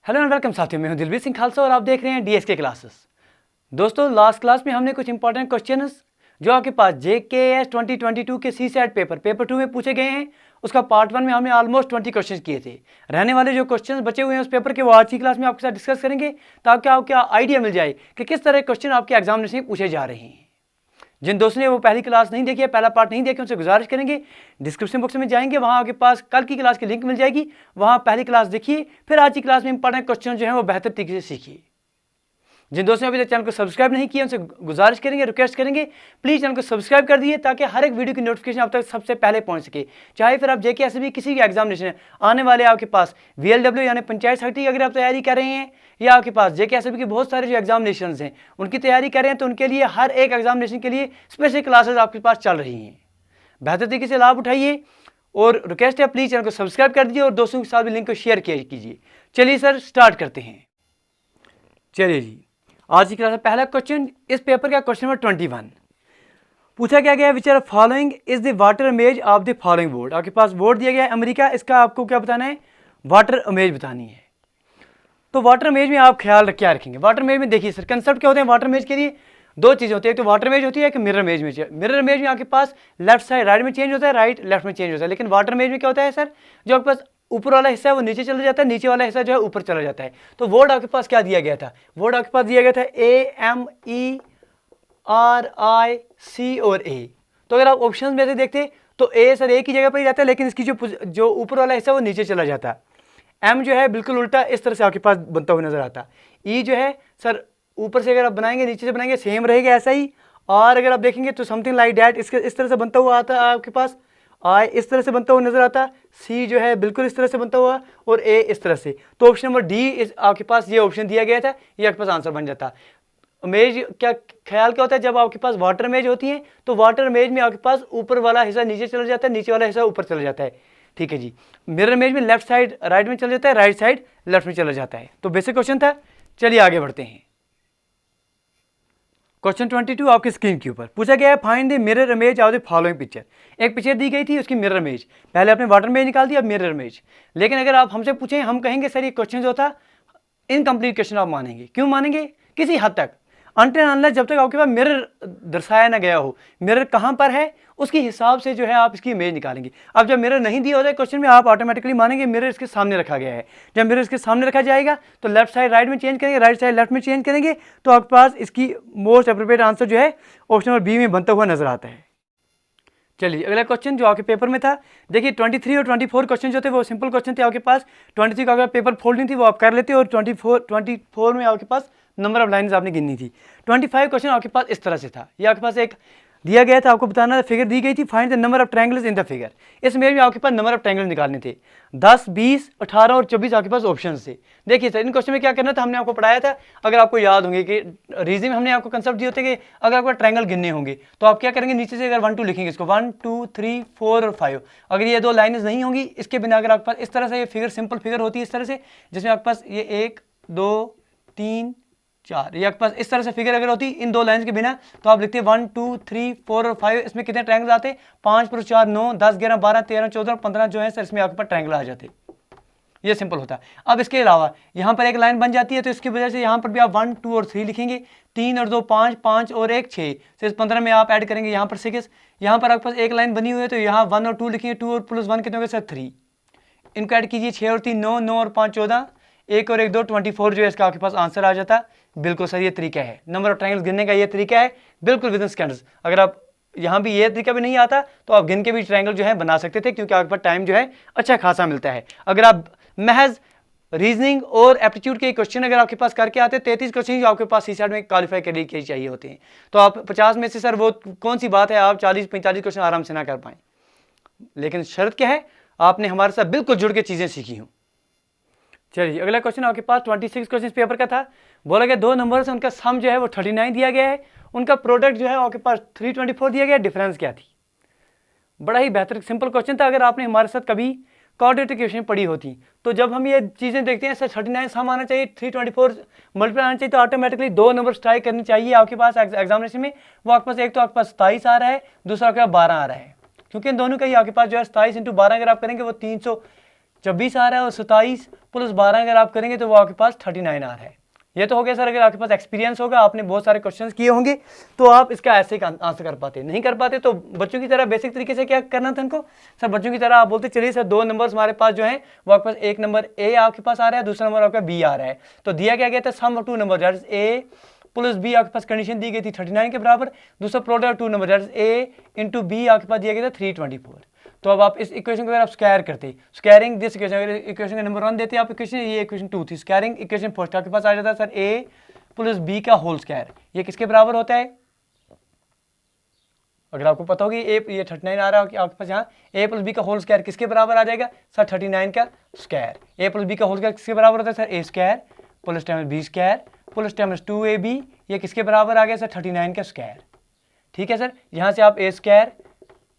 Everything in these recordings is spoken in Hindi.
हेलो एंड वेलकम साथियों, मैं हूं दिलवीर सिंह खालसा और आप देख रहे हैं डीएसके क्लासेस। दोस्तों, लास्ट क्लास में हमने कुछ इंपॉर्टेंट क्वेश्चंस जो आपके पास जेकेएस 2022 के सीसैट पेपर 2 में पूछे गए हैं, उसका पार्ट 1 में हमने ऑलमोस्ट 20 क्वेश्चन किए थे। रहने वाले जो क्वेश्चन बचे हुए हैं उस पेपर के वो आज की क्लास में आपके साथ डिस्कस करेंगे, ताकि आपको आइडिया मिल जाए कि किस तरह के क्वेश्चन आपके एग्जामिनेशन में पूछे जा रहे हैं। जिन दोस्तों ने वो पहली क्लास नहीं देखी है, पहला पार्ट नहीं देखे, उनसे गुजारिश करेंगे डिस्क्रिप्शन बॉक्स में जाएंगे, वहाँ आपके पास कल की क्लास की लिंक मिल जाएगी, वहाँ पहली क्लास देखिए, फिर आज की क्लास में इंपॉर्टेंट क्वेश्चन जो है वो बेहतर तरीके से सीखिए। जिन दोस्तों ने अभी तक चैनल को सब्सक्राइब नहीं किया, उनसे गुजारिश करेंगे, रिक्वेस्ट करेंगे, प्लीज़ चैनल को सब्सक्राइब कर दिए, ताकि हर एक वीडियो की नोटिफिकेशन आप तक सबसे पहले पहुंच सके। चाहे फिर आप जेके ऐसे भी किसी भी एग्जामिनेशन आने वाले आपके पास वीएलडब्ल्यू यानी पंचायत सेक्रेटरी अगर आप तैयारी कर रहे हैं, या आपके पास जेके ऐसे की बहुत सारे जो एग्जामिनेशन हैं उनकी तैयारी कर रहे हैं, तो उनके लिए हर एक एग्जामिनेशन के लिए स्पेशल क्लासेज आपके पास चल रही हैं। बेहतर तरीके से लाभ उठाइए और रिक्वेस्ट है प्लीज़ चैनल को सब्सक्राइब कर दीजिए और दोस्तों के साथ भी लिंक को शेयर कीजिए। चलिए सर, स्टार्ट करते हैं। चलिए जी, आज की क्लास में पहला क्वेश्चन इस पेपर का क्वेश्चन नंबर 21 पूछा क्या गया है, which are following is the water image of the following board. आपके पास बोर्ड दिया गया है अमेरिका, इसका आपको क्या बताना है, वाटर इमेज बतानी है। तो वाटर इमेज में आप ख्याल क्या रखेंगे, वाटर इमेज में देखिए सर कंसेप्ट क्या होते हैं। वाटर इमेज के लिए दो चीज़ें होती है, एक तो वाटर इमेज होती है, एक मिरर इमेज में। मिरर इमेज में आपके पास लेफ्ट साइड राइट में चेंज होता है, राइट लेफ्ट में चेंज होता है, लेकिन वाटर इमेज में क्या होता है सर, जो आपके पास ऊपर वाला हिस्सा है वो नीचे चला जाता है, नीचे वाला हिस्सा जो है ऊपर चला जाता है। तो वर्ड आपके पास क्या दिया गया था, वर्ड आपके पास दिया गया था AMERIC और A। तो अगर आप ऑप्शन में से देखते तो A सर A की जगह पर ही रहता है, लेकिन इसकी जो ऊपर वाला हिस्सा है वो नीचे चला जाता है। M जो है बिल्कुल उल्टा इस तरह से आपके पास बनता हुआ नजर आता है। E जो है सर ऊपर से अगर आप बनाएंगे नीचे से बनाएंगे सेम रहेगा ऐसा ही, और अगर आप देखेंगे तो समथिंग लाइक डैट इसके इस तरह से बनता हुआ आता है आपके पास। I इस तरह से बनता हुआ नजर आता है, C जो है बिल्कुल इस तरह से बनता हुआ, और A इस तरह से। तो ऑप्शन नंबर D आपके पास ये ऑप्शन दिया गया था, ये आपके पास आंसर बन जाता। इमेज क्या ख्याल क्या होता है, जब आपके पास वाटर इमेज होती है तो वाटर इमेज में आपके पास ऊपर वाला हिस्सा नीचे चला जाता है, नीचे वाला हिस्सा ऊपर चला जाता है। ठीक है जी। मिरर इमेज में लेफ्ट साइड राइट में चला जाता है, राइट साइड लेफ्ट में चला जाता है। तो बेसिक क्वेश्चन था। चलिए आगे बढ़ते हैं। क्वेश्चन 22 आपकी स्क्रीन के ऊपर पूछा गया है, find the mirror image of the following picture. एक पिक्चर दी गई थी, उसकी मिरर इमेज, पहले आपने वाटर इमेज निकाल दिया, अब मिरर इमेज। लेकिन अगर आप हमसे पूछें, हम कहेंगे सर ये क्वेश्चन जो था इनकम्प्लीट क्वेश्चन आप मानेंगे। क्यों मानेंगे, किसी हद तक, अनटिल अनलेस जब तक आपके पास मिरर दर्शाया ना गया हो, मिरर कहाँ पर है उसके हिसाब से जो है आप इसकी इमेज निकालेंगे। अब जब मिरर नहीं दिया होता है क्वेश्चन में, आप ऑटोमेटिकली मानेंगे मिरर इसके सामने रखा गया है। जब मिरर इसके सामने रखा जाएगा तो लेफ्ट साइड राइट में चेंज करेंगे, राइट साइड लेफ्ट में चेंज करेंगे, तो आपके पास इसकी मोस्ट अप्रोप्रिएट आंसर जो है ऑप्शन नंबर बी में बनता हुआ नजर आता है। चलिए अगला क्वेश्चन जो आपके पेपर में था, देखिए 23 और 24 क्वेश्चन जो थे वो सिंपल क्वेश्चन थे आपके पास। 23 का अगर पेपर फोल्डिंग थी वो आप कर लेते, और 24 में आपके पास नंबर ऑफ लाइन्स आपने गिननी थी। 25 क्वेश्चन आपके पास इस तरह से था, ये आपके पास एक दिया गया था, आपको बताना था, फिगर दी गई थी, find the number of triangles in the figure. इस मेज में आपके पास नंबर ऑफ ट्रायंगल निकालने थे, 10, 20, 18 और 24 आपके पास ऑप्शन थे। देखिए सर इन क्वेश्चन में क्या करना था, हमने आपको पढ़ाया था, अगर आपको याद होंगे कि रीजनिंग में हमने आपको कंसेप्ट दिए होते कि अगर आपको ट्रायंगल गिनने होंगे तो आप क्या करेंगे, नीचे से अगर 1 2 लिखेंगे इसको, 1 2 3 4 और 5। अगर ये दो लाइनें नहीं होंगी इसके बिना, अगर आपके पास इस तरह से ये फिगर सिंपल फिगर होती है इस तरह से, जिसमें आपके पास ये 1 2 3 4, ये आपके पास इस तरह से फिगर अगर होती इन दो लाइंस के बिना, तो आप लिखते 1 2 3 4 और 5। इसमें कितने ट्रायंगल आते, 5 + 4 9 10 11 12 13 14 15 जो है सर इसमें आपके पास ट्रायंगल आ जाते। ये सिंपल होता है। अब इसके अलावा यहाँ पर एक लाइन बन जाती है, तो इसकी वजह से यहाँ पर भी आप 1 2 और 3 लिखेंगे, 3 और 2 5 5 और 1 6, तो इस 15 में आप ऐड करेंगे यहाँ पर 6। यहाँ पर आपके पास एक लाइन बनी हुई है, तो यहाँ 1 और 2 लिखेंगे, 2 और +1 कितने हो गए सर 3। इनको ऐड कीजिए, 6 और 3 9 9 और 5 14, 1 और 1 2 24 जो है इसका आपके पास आंसर आ जाता। बिल्कुल सर ये तरीका है, नंबर ऑफ ट्रायंगल्स गिनने का ये तरीका है, बिल्कुल विद इन सेकंड्स। अगर आप यहाँ भी ये तरीका भी नहीं आता तो आप गिन के भी ट्रायंगल जो है बना सकते थे, क्योंकि आपके पास टाइम जो है अच्छा खासा मिलता है। अगर आप महज रीजनिंग और एप्टीट्यूड के क्वेश्चन अगर आपके पास करके आते, 33 क्वेश्चन जो आपके पास सीसैट में क्वालिफाई करने के लिए चाहिए होते हैं, तो आप 50 में से सर वो कौन सी बात है आप 40-45 क्वेश्चन आराम से ना कर पाएँ। लेकिन शर्त क्या है, आपने हमारे साथ बिल्कुल जुड़ के चीज़ें सीखी हों। चलिए अगला क्वेश्चन आपके पास 26 क्वेश्चन पेपर का था। बोला गया दो नंबर से उनका सम जो है वो 39 दिया गया है, उनका प्रोडक्ट जो है आपके पास 324 दिया गया है, डिफरेंस क्या थी। बड़ा ही बेहतर सिंपल क्वेश्चन था। अगर आपने हमारे साथ कभी क्वाड्रेटिक इक्वेशन पढ़ी होती तो जब हम ये चीज़ें देखते हैं सर 39 सम आना चाहिए, 324 मल्टीप्लाई आना चाहिए, तो ऑटोमेटिकली दो नंबर स्ट्राइक करनी चाहिए आपके पास एग्जामिनेशन में। वो आपके पास एक तो आपके पास 27 आ रहा है, दूसरा आपके पास 12 आ रहा है, क्योंकि इन दोनों का ही आपके पास जो है 27 × 12 अगर आप करेंगे वो जब 20 आ रहा है और 27 प्लस 12 अगर आप करेंगे तो वो आपके पास 39 आ रहा है। ये तो हो गया सर, अगर आपके पास एक्सपीरियंस होगा, आपने बहुत सारे क्वेश्चंस किए होंगे तो आप इसका ऐसे ही आंसर कर पाते। नहीं कर पाते तो बच्चों की तरह बेसिक तरीके से क्या करना था इनको सर, बच्चों की तरह आप बोलते चलिए सर 2 नंबर्स हमारे पास जो है वो आपके पास, एक नंबर ए आपके पास आ रहा है, दूसरा नंबर आपका बी आ रहा है। तो दिया क्या गया था, sum of 2 number that is A plus B आपके पास कंडीशन दी गई थी 39 के बराबर। दूसरा product 2 number that is A into B आपके पास दिया गया था 324। तो अब आप इस इक्वेशन को अगर आप स्क्वायर करते, स्क्वायरिंग दिस इक्वेशन, अगर इक्वेशन का नंबर 1 देते आप इक्वेशन, ये इक्वेशन 2 थी, स्क्वायरिंग इक्वेशन फर्स्ट आपके पास आ जाता है सर ए प्लस बी का होल स्क्वायर। ये किसके बराबर होता है, अगर आपको पता होगी ए, ये 39 आ रहा है आपके पास, यहाँ ए प्लस बी का होल स्क्वायर किसके बराबर आ जाएगा सर 39 का स्क्वायर। ए प्लस बी का होल स्क्वायर किसके बराबर होता है sir, A square plus times B square plus times 2ab, ये किसके बराबर आ गया सर 39 का स्क्वायर। ठीक है सर, यहाँ से आप ए स्क्वायर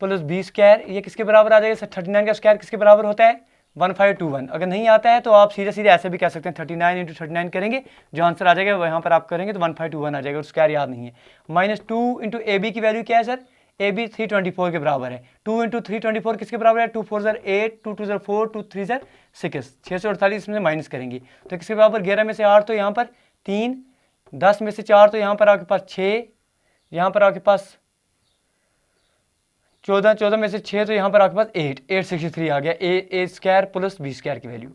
प्लस बी स्क्वायर ये किसके बराबर आ जाएगा सर 39 का स्क्वायर किसके बराबर होता है 1521। अगर नहीं आता है तो आप सीधे सीधे ऐसे भी कह सकते हैं 39 इंटू 39 करेंगे, जो आंसर आ जाएगा वहाँ पर आप करेंगे तो 1521 आ जाएगा, और स्क्वायर याद नहीं है। माइनस 2 इंटू ए बी की वैल्यू क्या है सर, ए बी 324 के बराबर है। 2 इंटू 324 किसके बराबर है, 2 4 ज़र 8, 2 2 ज़र 4, 2 3 ज़र 6, 648 इसमें माइनस करेंगे तो किसके बराबर, 11 में से 8 तो यहाँ पर 3, 10 में से 4 तो यहाँ पर आपके पास 6, यहाँ पर आपके पास 14, 14 में से 6 तो यहाँ पर आपके पास 8, 863 आ गया A square plus B square की वैल्यू।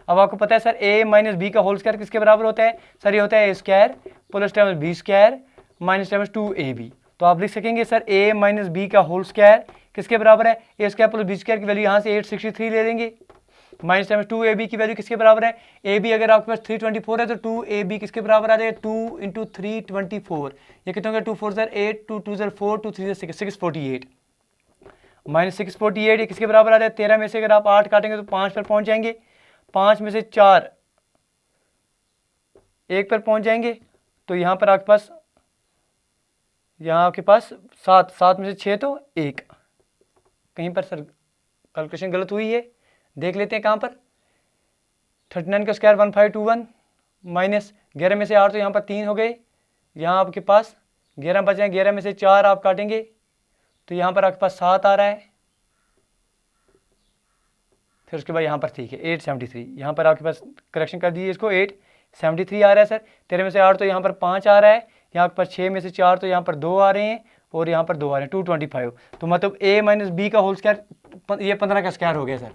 अब आपको पता है सर ए माइनस बी का होल स्क्वायर किसके बराबर होता है सर, ये होता है A square plus times B square minus times 2ab। तो आप लिख सकेंगे सर ए माइनस बी का होल स्क्वायर किसके बराबर है, A square plus B square की वैल्यू यहाँ से 863 ले लेंगे, माइनस टाइम्स 2ab की वैल्यू किसके बराबर है, ए बी अगर आपके पास 324 है तो 2ab किसके बराबर आ जाएगा 2 इंटू 324, ये कितना होगा 2 4 ज़र 8, 2 2 ज़र 4, 2 3 ज़र 6, 648 माइनस 648 ये किसके बराबर आ जाए, 13 में से अगर आप 8 काटेंगे तो 5 पर पहुंच जाएंगे, 5 में से 4 1 पर पहुंच जाएंगे, तो यहाँ पर आपके पास, यहाँ आपके पास 7, 7 में से 6 तो 1, कहीं पर सर कैलकुलेशन गलत हुई है, देख लेते हैं कहाँ पर। 39 का स्क्वायर 1521 माइनस 11 में से 8 तो यहाँ पर 3 हो गए, यहाँ आपके पास 11 बचे, 11 में से 4 आप काटेंगे तो यहाँ पर आपके पास 7 आ रहा है, फिर उसके बाद यहाँ पर ठीक है 873, यहाँ पर आपके पास करेक्शन कर दीजिए इसको 873 आ रहा है सर। 13 में से 8 तो यहाँ पर 5 आ रहा है, यहाँ पर 6 में से 4 तो यहाँ पर 2 आ रहे हैं, और यहाँ पर 2 आ रहे हैं 225। तो मतलब a माइनस बी का होल स्क्वायर ये 15 का स्क्वायर हो गया सर,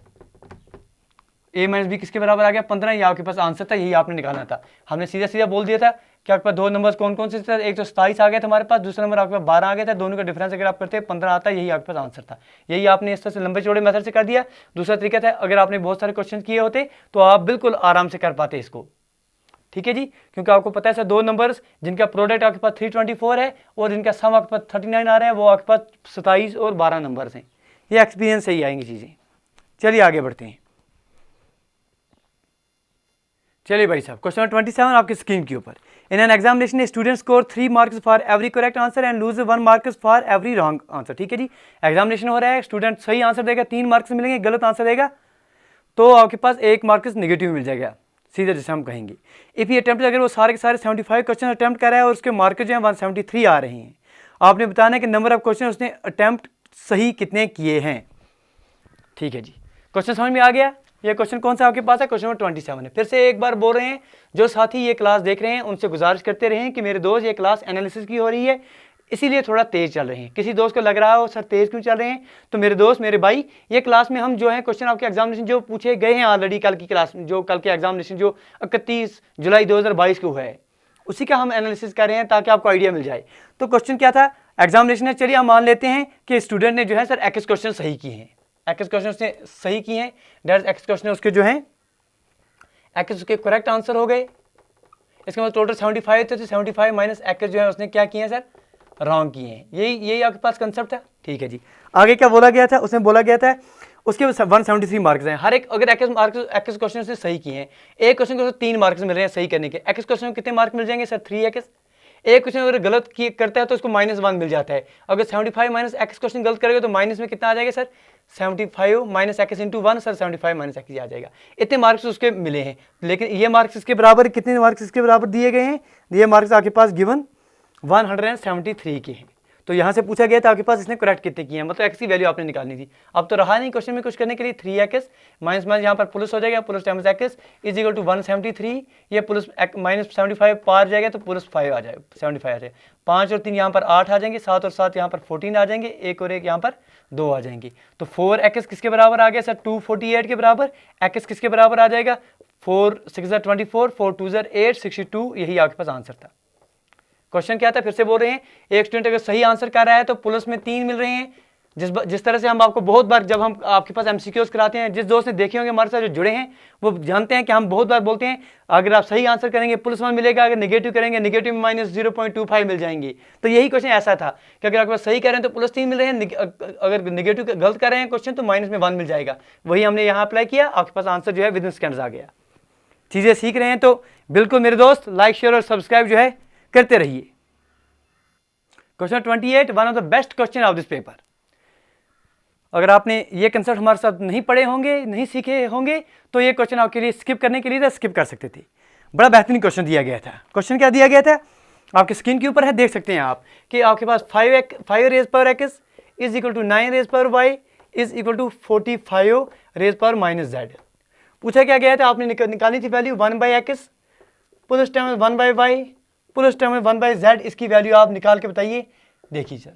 a माइनस बी किसके बराबर आ गया 15, ये आपके पास आंसर था, यही आपने निकालना था। हमने सीधा सीधा बोल दिया था कि आपके पास 2 नंबर्स कौन कौन से थे, एक तो 27 आ गया था हमारे पास, दूसरा नंबर आपके पास 12 आ गया था, दोनों का डिफरेंस अगर आप करते 15 आता है, यही आपके पास आंसर था। यही आपने इस तरह से लंबे चौड़े मेथड से कर दिया। दूसरा तरीका था, अगर आपने बहुत सारे क्वेश्चन किए होते तो आप बिल्कुल आराम से कर पाते इसको, ठीक है जी, क्योंकि आपको पता है सर 2 नंबर्स जिनका प्रोडक्ट आपके पास 324 है और जिनका सम आपके पास 39 आ रहा है, वो आपके पास 27 और 12 नंबर्स हैं। ये एक्सपीरियंस से ही आएंगी चीज़ें। चलिए आगे बढ़ते हैं। चलिए भाई साहब, क्वेश्चन नंबर 27 आपकी स्क्रीन के ऊपर। In an examination student score 3 marks for every correct answer and lose 1 marks for every wrong answer. ठीक है जी, एग्जामिनेशन हो रहा है, स्टूडेंट सही आंसर देगा 3 मार्क्स मिलेंगे, गलत आंसर देगा तो आपके पास 1 मार्क्स नेगेटिव मिल जाएगा, सीधे जैसे हम कहेंगे। इफ़ ये अटैम्प्ट, अगर वो सारे के सारे 75 क्वेश्चन अटैम्प्ट कर रहा है और उसके मार्क्स जो है 173 आ रहे हैं, आपने बताना है कि नंबर ऑफ क्वेश्चन उसने अटैम्प्ट सही कितने किए हैं। ठीक है जी, क्वेश्चन समझ में आ गया। ये क्वेश्चन कौन सा आपके पास है, क्वेश्चन नंबर 27 है। फिर से एक बार बोल रहे हैं, जो साथी ये क्लास देख रहे हैं उनसे गुजारिश करते रहे कि मेरे दोस्त ये क्लास एनालिसिस की हो रही है, इसीलिए थोड़ा तेज चल रहे हैं। किसी दोस्त को लग रहा हो सर तेज क्यों चल रहे हैं, तो मेरे दोस्त मेरे भाई, ये क्लास में हम जो है क्वेश्चन आपके एग्जामिनेशन जो पूछे गए हैं ऑलरेडी कल की क्लास में, जो कल के एग्जामिनेशन जो 31 जुलाई 2022 को है, उसी का हम एनालिसिस कर रहे हैं ताकि आपको आइडिया मिल जाए। तो क्वेश्चन क्या था, एग्जामिनेशन है, चलिए हम मान लेते हैं कि स्टूडेंट ने जो है सर एक्स क्वेश्चन सही किए हैं, एक्स क्वेश्चन उसने सही किए हैं, डेट एक्स क्वेश्चन उसके जो है एक्स उसके करेक्ट आंसर हो गए। इसके बाद टोटल 75 थे, तो 75 माइनस एक्स जो है उसने क्या किए हैं सर, रॉन्ग किए हैं। यही आपके पास कंसेप्ट है। ठीक है जी, आगे क्या बोला गया था, उसमें बोला गया था उसके 173 मार्क्स हैं हर एक, अगर एक्स क्वेश्चन उसने सही किए हैं, एक क्वेश्चन को 3 मार्क्स मिल रहे हैं सही करने के, एक्स क्वेश्चन को कितने मार्क्स मिल जाएंगे सर 3x। एक क्वेश्चन अगर गलत करता है तो उसको -1 मिल जाता है। अगर 75 माइनस एक्स क्वेश्चन गलत करेगा तो माइनस में कितना आ जाएगा sir, 75 minus x into 1 sir 75 minus x आ जाएगा। इतने मार्क्स उसके मिले हैं, लेकिन ये मार्क्स इसके बराबर, कितने मार्क्स इसके बराबर दिए गए हैं, ये मार्क्स आपके पास गिवन 173 के हैं। तो यहाँ से पूछा गया था आपके पास इसने करेक्ट कितने किए हैं, मतलब एक्स की वैल्यू आपने निकालनी थी। अब तो रहा नहीं क्वेश्चन में कुछ करने के लिए, 3x माइनस माइनस यहाँ पर प्लस हो जाएगा, plus times X is equal to 173, ये प्लस माइनस 75 पार जाएगा तो प्लस 5 आ जाएगा, 75 आ जाएगा। 5 और 3 यहाँ पर 8 आ जाएंगे, 7 और 7 यहाँ पर 14 आ जाएंगे, 1 और 1 यहाँ पर 2 आ जाएंगे। तो 4x किसके बराबर आ गया सर, 248 के बराबर। x किसके बराबर आ जाएगा, 4 6 24, 4 2 8, 62, यही आपके पास आंसर था। क्वेश्चन क्या था, फिर से बोल रहे हैं, एक स्टूडेंट अगर सही आंसर कर रहा है तो प्लस में 3 मिल रहे हैं। जिस तरह से हम आपको बहुत बार जब हम आपके पास एमसीक्यूज कराते हैं, जिस दोस्त ने देखे होंगे हमारे साथ जो जुड़े हैं वो जानते हैं कि हम बहुत बार बोलते हैं अगर आप सही आंसर करेंगे +1 मिलेगा, अगर नेगेटिव करेंगे नेगेटिव में -0.25 मिल जाएंगे। तो यही क्वेश्चन ऐसा था कि अगर आपके पास सही कर रहे हैं तो +3 मिल रहे हैं, अगर नेगेटिव गलत कर रहे हैं क्वेश्चन तो -1 मिल जाएगा। वही हमने यहाँ अप्लाई किया, आपके पास आंसर जो है विद इन सेकंड्स आ गया। चीज़ें सीख रहे हैं तो बिल्कुल मेरे दोस्त लाइक शेयर और सब्सक्राइब जो है करते रहिए। Question 28, one of the best question of this paper. अगर आपने ये कंसेप्ट हमारे साथ नहीं पढ़े होंगे, नहीं सीखे होंगे, तो ये क्वेश्चन आपके लिए स्किप करने के लिए स्किप कर सकते थे। बड़ा बेहतरीन क्वेश्चन दिया गया था। क्वेश्चन क्या दिया गया था, आपके स्क्रीन के ऊपर है, देख सकते हैं आप कि आपके पास 5 raise power X is equal to 9 raise power Y is equal to 45 raise power minus Z. पूछा क्या गया था, आपने निकालनी थी value 1/x plus term 1/y plus term 1/z। इसकी वैल्यू आप निकाल के बताइए। देखिए सर,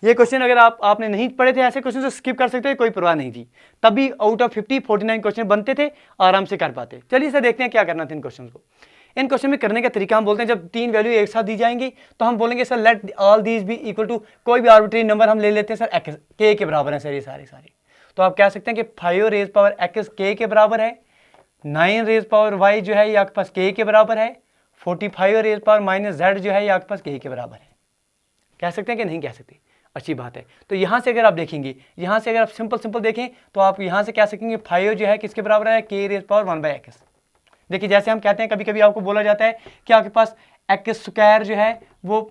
ये क्वेश्चन अगर आपने नहीं पढ़े थे, ऐसे क्वेश्चन तो स्किप कर सकते थे, कोई परवाह नहीं थी। तभी आउट ऑफ 50 49 क्वेश्चन बनते थे, आराम से कर पाते। चलिए सर देखते हैं क्या करना था इन क्वेश्चन को। इन क्वेश्चन में करने का तरीका हम बोलते हैं, जब 3 वैल्यू एक साथ दी जाएंगी तो हम बोलेंगे sir let all these be equal to कोई भी आर्बिट्री नंबर हम ले लेते हैं सर x k के बराबर है सर ये सारे। तो आप कह सकते हैं कि 5 रेज पावर x k के बराबर है, 9 रेज पावर y जो है ये आपके पास k के बराबर है, 45 रेज पावर माइनस z जो है ये आपके पास k के बराबर है। कह सकते हैं कि नहीं कह सकते, अच्छी बात है। तो यहाँ से अगर आप देखेंगे, यहाँ से अगर आप सिंपल देखें तो आप यहाँ से कह सकेंगे 5 जो है किसके बराबर है, k रेज पावर 1/x। देखिए जैसे हम कहते हैं, कभी कभी आपको बोला जाता है कि आपके पास x स्क्वायर जो है वो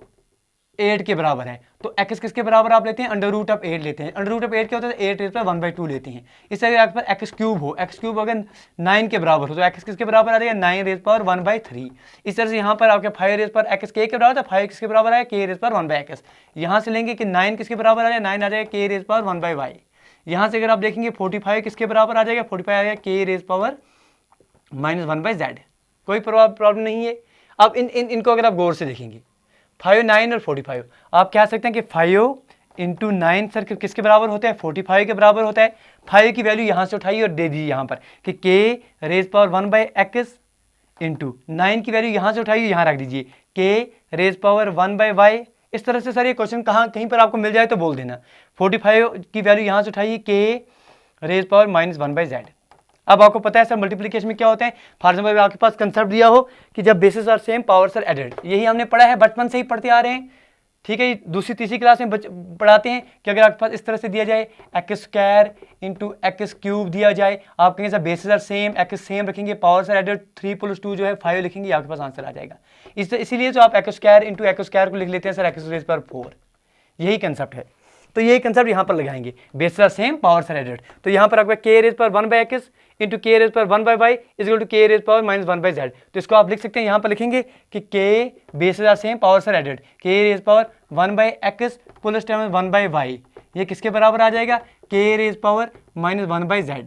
8 के बराबर है, तो x किसके बराबर आप लेते हैं, √8 लेते हैं। √8 क्या होता है, 8 रेज पावर 1/2 लेते हैं। इससे अगर आपके पास x क्यूब हो, x क्यूब अगर 9 के बराबर हो तो x किसके बराबर आ जाएगा, 9 रेज पावर 1/3। इस तरह से यहाँ पर आपके 5 रेज पावर x k के बराबर था, 5 किसके बराबर है, k रेज पावर 1/x। यहाँ से लेंगे कि 9 किसके बराबर आ जाएगा, 9 आ जाएगा k रेज पावर 1/y। यहाँ से अगर आप देखेंगे 45 किसके बराबर आ जाएगा, 45 आ जाएगा k रेज पावर -1/z। कोई प्रॉब्लम नहीं है। अब इनको अगर आप गौर से देखेंगे 5 9 और 45, आप कह सकते हैं कि 5 इंटू 9 सर किसके बराबर होता है, 45 के बराबर होता है। 5 की वैल्यू यहाँ से उठाइए और दे दीजिए यहाँ पर कि k raise power 1/x into 9 की वैल्यू यहाँ से उठाइए, यहाँ रख दीजिए k रेज पावर 1/y। इस तरह से सर ये क्वेश्चन कहीं पर आपको मिल जाए तो बोल देना। 45 की वैल्यू यहाँ से उठाइए k रेज पावर -1/z। अब आपको पता है सर मल्टीप्लिकेशन में क्या होता है, फॉर एग्जाम्पल आपके पास कंसेप्ट दिया हो कि जब bases are same powers are added, यही हमने पढ़ा है, बचपन से ही पढ़ते आ रहे हैं। ठीक है, दूसरी तीसरी क्लास में पढ़ाते हैं कि अगर आपके पास इस तरह से दिया जाए x² इंटू x³ दिया जाए, आप कहेंगे sir bases are same, x same रखेंगे, पावर्स आर एडेड, 3 + 2 जो है 5 लिखेंगे, आपके पास आंसर आ जाएगा। इसीलिए तो आप x² इंटू x² को लिख लेते हैं सर x⁴। यही कंसेप्ट है, तो यही कंसेप्ट यहाँ पर लगाएंगे, bases are same powers are added. तो यहाँ पर आपका k raise power 1/x into k raise power 1/y is equal to k raise power -1/z। तो इसको आप लिख सकते हैं, यहाँ पर लिखेंगे कि k bases are same powers are added, k raise power 1/x plus term 1/y, ये किसके बराबर आ जाएगा, k रेज पावर -1/z।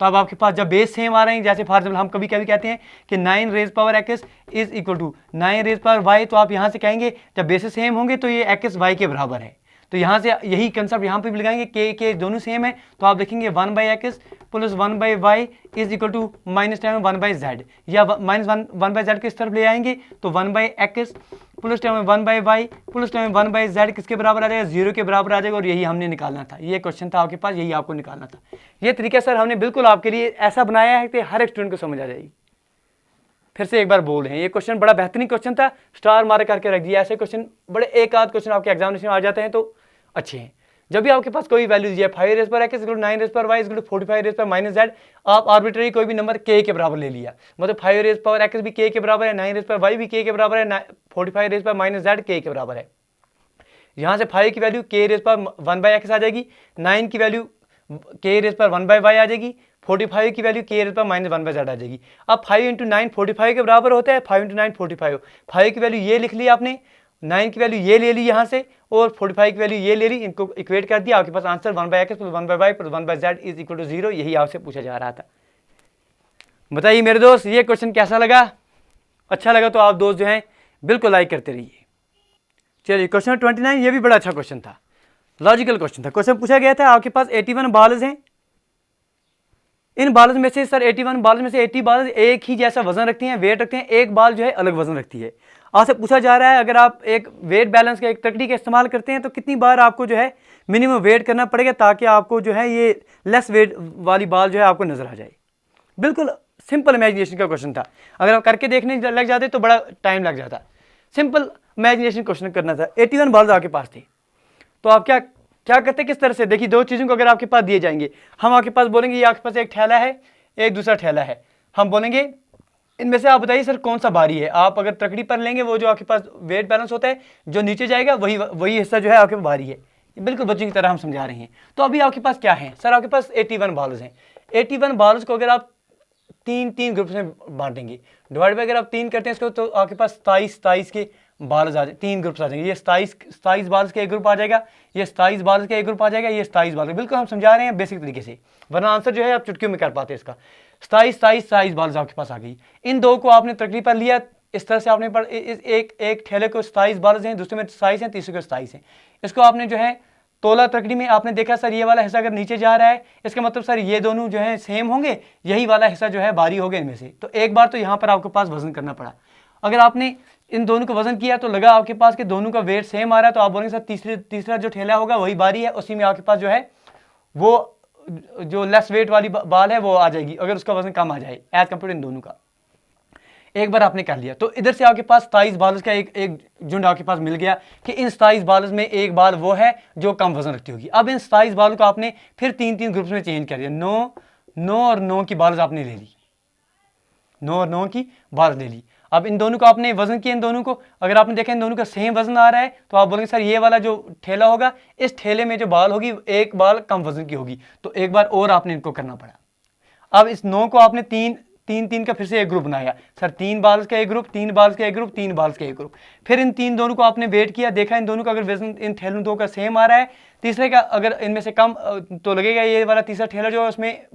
तो अब आपके पास जब बेस सेम आ रहे हैं, जैसे फॉर एग्जाम्पल हम कभी कभी कहते हैं कि 9 raise power x is equal to 9 raise power y, तो आप यहाँ से कहेंगे जब बेसिस सेम होंगे तो ये x y के बराबर है। तो यहाँ से यही कंसेप्ट यहाँ पे भी लगाएंगे, k दोनों सेम है, तो आप देखेंगे 1/x plus 1/y is equal to -1/z, या -1/z किस तरफ ले आएंगे तो 1/x plus 1/y plus 1/z किसके बराबर आ जाएगा, 0 के बराबर आ जाएगा। और यही हमने निकालना था, ये क्वेश्चन था आपके पास, यही आपको निकालना था। ये तरीका सर हमने बिल्कुल आपके लिए ऐसा बनाया है कि हर एक स्टूडेंट को समझ आ जाएगी। फिर से एक बार बोल रहे हैं, ये क्वेश्चन बड़ा बेहतरीन क्वेश्चन था, स्टार मार्क करके रख दिया। ऐसे क्वेश्चन बड़े एक आध क्वेश्चन आपके एग्जामिनेशन में आ जाते हैं तो अच्छे हैं। जब भी आपके पास कोई वैल्यू दिया 5 रेज पर x 9 रेज पर y 45 रेज पर -z, आप आर्बिट्ररी कोई भी नंबर k के बराबर ले लिया, मतलब 5 रेज पर x भी k के बराबर है, 9 रेज पर y भी k के बराबर है, 45 रेज पर -z k के बराबर है। यहाँ से 5 की वैल्यू k रेज पर 1/x आ जाएगी, 9 की वैल्यू k रेज पर 1/y आ जाएगी, 45 की वैल्यू k रेज पर -1/z आ जाएगी। अब 5 × 9 45 के बराबर होता है, 5 × 9 45, 5 की वैल्यू ये लिख ली आपने, 9 की वैल्यू ये ले ली यहाँ से और 45 की वैल्यू ये ले ली, इनको इक्वेट कर दिया, आपके पास answer 1/x + 1/y + 1/z is equal to 0, यही आपसे पूछा जा रहा था। बताइए मेरे दोस्त ये क्वेश्चन कैसा लगा? अच्छा लगा तो आप दोस्त जो हैं बिल्कुल लाइक करते रहिए। चलिए क्वेश्चन 29, ये भी बड़ा अच्छा क्वेश्चन था, लॉजिकल क्वेश्चन था। क्वेश्चन पूछा गया था आपके पास 81 बॉल्स हैं, इन बॉल्स में से सर 81 बॉल्स में से 80 बॉल्स एक ही जैसा वजन रखती हैं, वेट रखते हैं, एक बॉल जो है अलग वजन रखती है। आपसे पूछा जा रहा है अगर आप एक वेट बैलेंस का एक तकनीक का इस्तेमाल करते हैं तो कितनी बार आपको जो है मिनिमम वेट करना पड़ेगा ताकि आपको जो है ये लेस वेट वाली बॉल जो है आपको नजर आ जाए। बिल्कुल सिंपल इमेजिनेशन का क्वेश्चन था, अगर आप करके देखने लग जाते तो बड़ा टाइम लग जाता। सिंपल इमेजिनेशन क्वेश्चन करना था। 81 बॉल्स आपके पास थी, तो आप क्या करते किस तरह से? देखिए दो चीज़ों को अगर आपके पास दिए जाएंगे, हम आपके पास बोलेंगे ये आपके पास एक थैला है, एक दूसरा थैला है, हम बोलेंगे इनमें से आप बताइए सर कौन सा भारी है। आप अगर तकड़ी पर लेंगे वो जो आपके पास वेट बैलेंस होता है जो नीचे जाएगा वही हिस्सा जो है आपके पास भारी है। बिल्कुल बच्चों की तरह हम समझा रहे हैं। तो अभी आपके पास क्या है सर? आपके पास 81 बॉल्स हैं। 81 बॉल्स को अगर आप तीन ग्रुप्स में बांटेंगे, डिवाइड बाय अगर आप 3 करते हैं इसको, तो आपके पास 27 के बॉल्स आ जाए, 3 ग्रुप्स आ जाएंगे। ये 27 बॉल्स के एक ग्रुप आ जाएगा, ये 27 बॉल्स के एक ग्रुप आ जाएगा, ये 27 बॉल्स। बिल्कुल हम समझा रहे हैं बेसिक तरीके से, वरना आंसर जो है आप चुटकियों में कर पाते हैं इसका। 27 बॉल्स आपके पास आ गई। इन दो को आपने तकरीब पर लिया, इस तरह से आपने एक ठेले को 27 बॉल्स हैं, दूसरे में 27 हैं, तीसरे को 27 हैं। इसको आपने जो है तोला तकड़ी में आपने देखा सर ये वाला हिस्सा अगर नीचे जा रहा है इसका मतलब सर ये दोनों जो है सेम होंगे, यही वाला हिस्सा जो है भारी हो गया इनमें से। तो एक बार तो यहाँ पर आपके पास वजन करना पड़ा। अगर आपने इन दोनों को वजन किया तो लगा आपके पास कि दोनों का वेट सेम आ रहा है, तो आप बोलेंगे सर तीसरा जो ठेला होगा वही भारी है, उसी में आपके पास जो है वो जो लेस वेट वाली बाल है वो आ जाएगी अगर उसका वजन कम आ जाए एज कम्पेयर इन दोनों का। एक बार आपने कर लिया तो इधर से आपके पास 27 बॉल्स का एक झुंड आपके पास मिल गया कि इन 27 बॉल्स में एक बाल वो है जो कम वजन रखती होगी। अब इन 27 बॉल को आपने फिर 3 ग्रुप्स में चेंज कर दिया। 9 और 9 की बॉल्स आपने ले ली, 9 और 9 की बॉल्स ले ली। अब इन दोनों को आपने वजन किया, इन दोनों को अगर आपने देखा इन दोनों का सेम वजन आ रहा है तो आप बोलेंगे सर ये वाला जो ठेला होगा इस ठेले में जो बाल होगी एक बाल कम वजन की होगी, तो एक बार और आपने इनको करना पड़ा। अब इस 9 को आपने तीन का फिर से एक ग्रुप बनाया सर, 3 बॉल्स का एक ग्रुप, 3 बॉल्स का एक ग्रुप, 3 बॉल्स का एक ग्रुप। फिर इन दोनों को आपने वेट किया, देखा इन दोनों का अगर वजन इन ठेलों दो का सेम आ रहा है, तीसरे का अगर इनमें से कम तो लगेगा ये वाला तीसरा ठेला जो है उसमें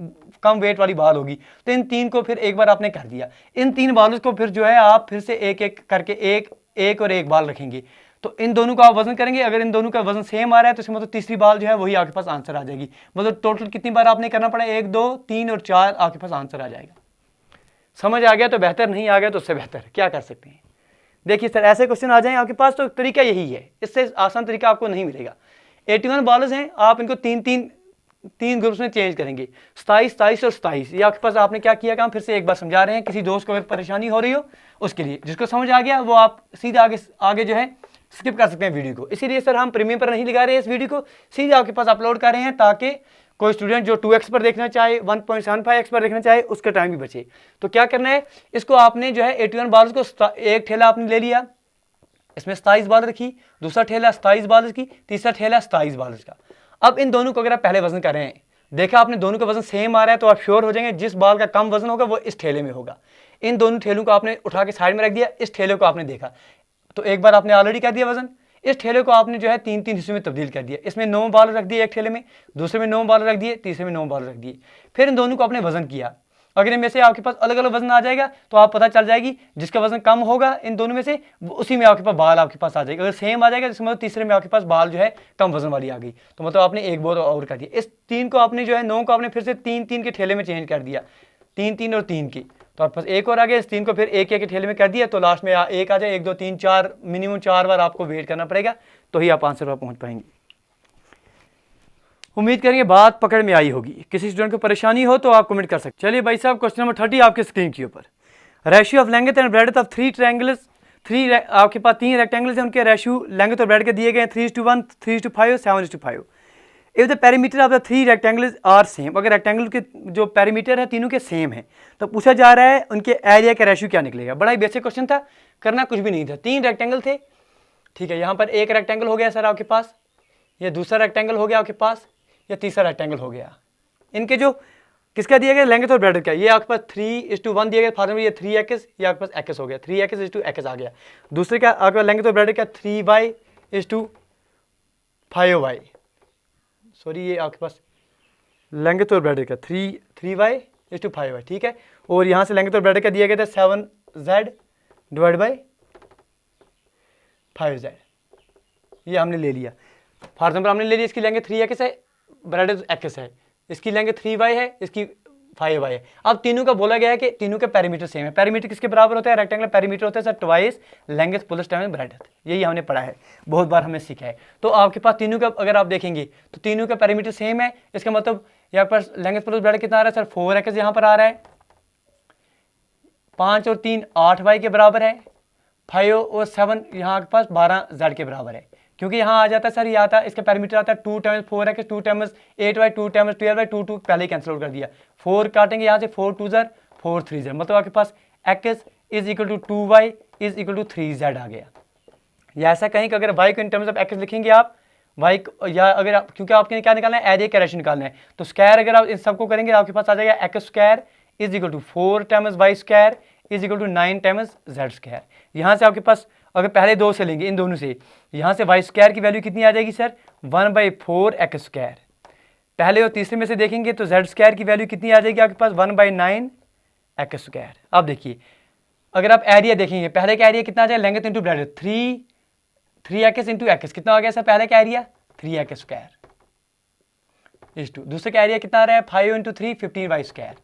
कम वेट वाली बाल होगी। तो इन 3 को फिर एक बार आपने कर दिया। इन 3 बॉल्स को फिर जो है आप फिर से एक एक करके एक और एक बाल रखेंगे। तो इन दोनों का आप वजन करेंगे, अगर इन दोनों का वजन सेम आ रहा है तो इसका मतलब तीसरी बाल जो है वही आपके पास आंसर आ जाएगी। मतलब टोटल कितनी बार आपने करना पड़ा? 1 2 3 और 4 आपके पास आंसर आ जाएगा। समझ आ गया तो बेहतर, नहीं आ गया तो उससे बेहतर क्या कर सकते हैं। देखिए सर ऐसे क्वेश्चन आ जाएं आपके पास तो तरीका यही है, इससे आसान तरीका आपको नहीं मिलेगा। 81 बॉल्स हैं, आप इनको तीन ग्रुप्स में चेंज करेंगे, 27 और 27। ये आपके पास आपने क्या किया काम, फिर से एक बार समझा रहे हैं, किसी दोस्त को अगर परेशानी हो रही हो उसके लिए। जिसको समझ आ गया वो आप सीधा आगे जो है स्किप कर सकते हैं वीडियो को। इसीलिए सर हम प्रीमियम पर नहीं लगा रहे हैं इस वीडियो को, सीधे आपके पास अपलोड कर रहे हैं ताकि कोई स्टूडेंट जो 2x पर देखना चाहे, 1.75x पर देखना चाहे, उसका टाइम भी बचे। तो क्या करना है, इसको आपने जो है 81 बॉल्स को एक ठेला आपने ले लिया, इसमें 27 बॉल रखी, दूसरा ठेला 27 बॉल्स की, तीसरा ठेला 27 बॉल्स का। अब इन दोनों को अगर आप पहले वजन कर रहे हैं, देखा आपने दोनों का वजन सेम आ रहा है, तो आप श्योर हो जाएंगे जिस बॉल का कम वजन होगा वो इस ठेले में होगा। इन दोनों ठेलों को आपने उठा के साइड में रख दिया, इस ठेले को आपने देखा तो एक बार आपने ऑलरेडी कर दिया वजन। इस ठेले को आपने जो है 3 हिस्सों में तब्दील कर दिया, इसमें 9 बॉल रख दिए एक ठेले में, दूसरे में 9 बॉल रख दिए, तीसरे में 9 बॉल रख दिए। फिर इन दोनों को आपने वजन किया, अगर इनमें से आपके पास अलग अलग वजन आ जाएगा तो आप पता चल जाएगी जिसका वजन कम होगा इन दोनों में से उसी में आपके पास बाल आपके पास आ जाएगी। अगर सेम आ जाएगा तो मतलब तीसरे में आपके पास बाल जो है कम वजन वाली आ गई, तो मतलब आपने एक बॉल और कर दिया। इस 3 को आपने जो है 9 को आपने फिर से 3 के ठेले में चेंज कर दिया, 3 और 3 की, तो आपके पास एक और आ गया। इस 3 को फिर एक के ठेले में कर दिया, तो लास्ट में एक आ जाए, 1 2 3 4 मिनिमम 4 बार आपको वेट करना पड़ेगा, तो ही आप आंसर पर पहुंच पाएंगे। उम्मीद करेंगे बात पकड़ में आई होगी। किसी स्टूडेंट को परेशानी हो तो आप कमेंट कर सकते। चलिए भाई साहब, क्वेश्चन नंबर 30 आपके स्क्रीन के ऊपर, ratio of length and breadth of 3 triangles, आपके पास 3 रेक्टेंगल्स हैं, उनके रेशियो लेंथ और ब्रेड्थ के दिए गए 3:1, 3:5, 7:5। If the perimeter of the 3 rectangles are same, अगर रेक्टेंगल के जो पेरीमीटर है तीनों के सेम है, तो पूछा जा रहा है उनके एरिया का रेशियो क्या निकलेगा। बड़ा ही बेसिक क्वेश्चन था, करना कुछ भी नहीं था। 3 रेक्टेंगल थे, ठीक है, यहाँ पर एक रेक्टेंगल हो गया सर आपके पास, ये दूसरा रेक्टेंगल हो गया आपके पास, या तीसरा रेक्टेंगल हो गया। इनके जो किसका दिया गया, लेंथ और ब्रेडथ का। ये आपके पास 3:1 दिया गया फार्मूला, ये 3x, ये आपके पास x हो गया, 3x आ गया। दूसरे का आपका लेंथ और ब्रेडथ का 3y/5y, सॉरी ये आपके पास लेंथ और ब्रेडथ का 3y/5y, ठीक है। और यहाँ से लेंथ और ब्रेडथ का दिया गया था 7z/5z, ये हमने ले लिया। फॉर एग्जाम्पल हमने ले लिया, इसकी लेंथ 3x है, ब्रेडथ x है, इसकी लेंथ 3y है, इसकी 5y है। अब तीनों का बोला गया है कि तीनों के पैरामीटर सेम है। पैरामीटर किसके बराबर होता है, रेक्टेंगुलर पैरामीटर होता है sir twice length plus time breadth, यही हमने पढ़ा है, बहुत बार हमने सीखा है। तो आपके पास तीनों का अगर आप देखेंगे तो तीनों का पैरामीटर सेम है, इसका मतलब यहाँ पर लेंथ प्लस ब्रेडथ कितना आ रहा है सर, 4x यहाँ पर आ रहा है, 5 और 3 8y के बराबर है, 5 और 7 यहाँ के पास 12z के बराबर है। क्योंकि यहाँ आ जाता है सर, ये आता है इसका पैरामीटर आता है 2 times 4x 2 times 8y 2 times 12y 2 पहले ही कैंसिल आउट कर दिया। 4 काटेंगे यहाँ से, 4 2 4 3 मतलब आपके पास x is equal to 2y is equal to 3z आ गया। या ऐसा कहीं कि अगर y को इन टर्म्स ऑफ x लिखेंगे आप, y या अगर आप, क्योंकि आपके क्या निकालना है, एरिया का रेशियो निकालना है, तो स्क्वायर अगर आप इन सबको करेंगे आपके पास आ जाएगा x square is equal to 4 times y square is equal to 9 times z square. यहाँ से आपके पास अगर पहले दो से लेंगे, इन दोनों से, यहाँ से y स्क्वायर की वैल्यू कितनी आ जाएगी सर, 1/4 x स्क्वायर। पहले और तीसरे में से देखेंगे तो z स्क्वायर की वैल्यू कितनी आ जाएगी आपके पास, 1/9 x स्क्वायर। अब देखिए अगर आप एरिया देखेंगे, पहले का एरिया कितना आ जाएगा, length into breadth 3x into x कितना हो गया सर, पहले का area 3x square is to, दूसरे का एरिया कितना आ रहा है 5 into 3 15y square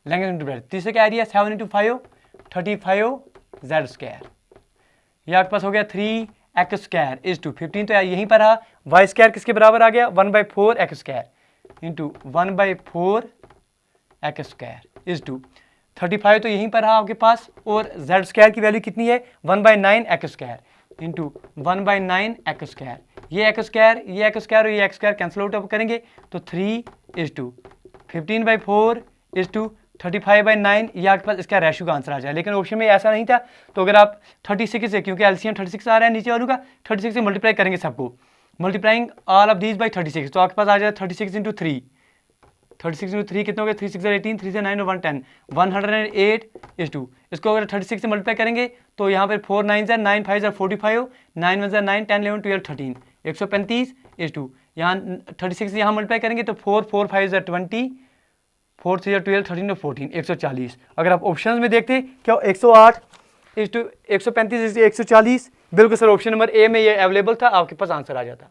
length into breadth, तीसरे का एरिया 7 इंटू 5 35z स्क्वायर। ये आपके पास हो गया 3x स्क्वायर इज टू 15, तो यहीं पर रहा, y स्क्वायर किसके बराबर आ गया, 1/4 x square into 1/4 x square is to 35, तो यहीं पर रहा आपके पास। और z स्क्वायर की वैल्यू कितनी है, 1/9 x square into 1/9 x square. ये x स्क्वायर, ये x स्क्वायर और ये x स्क्वायर कैंसिल आउट करेंगे तो 3 इज टू 15/4 इज टू 35/9, ये आपके पास इसका रेशियो का आंसर आ जाए। लेकिन ऑप्शन में ऐसा नहीं था, तो अगर आप 36 से, क्योंकि एलसीएम 36 आ रहा है नीचे वालों का, 36 से मल्टीप्लाई करेंगे सबको, multiplying all of these by 36, तो आपके पास आ जाए 36 इंटू 3, 36 इंटू 3 कितना हो गया, 3 6 18, 3 से 9 और 1 10, 108 इज टू, इसको अगर 36 से मल्टीप्लाई करेंगे तो यहाँ पर 4 9 9 5 45, 9 1 9 10 11 12 13 135 इज टू, यहाँ 36 से यहाँ मल्टीप्लाई करेंगे तो 4 4 5 20, 4 3 12 13 और 14 140। अगर आप ऑप्शंस में देखते क्या 108 इज टू 135 140, बिल्कुल सर ऑप्शन नंबर ए में ये अवेलेबल था, आपके पास आंसर आ जाता।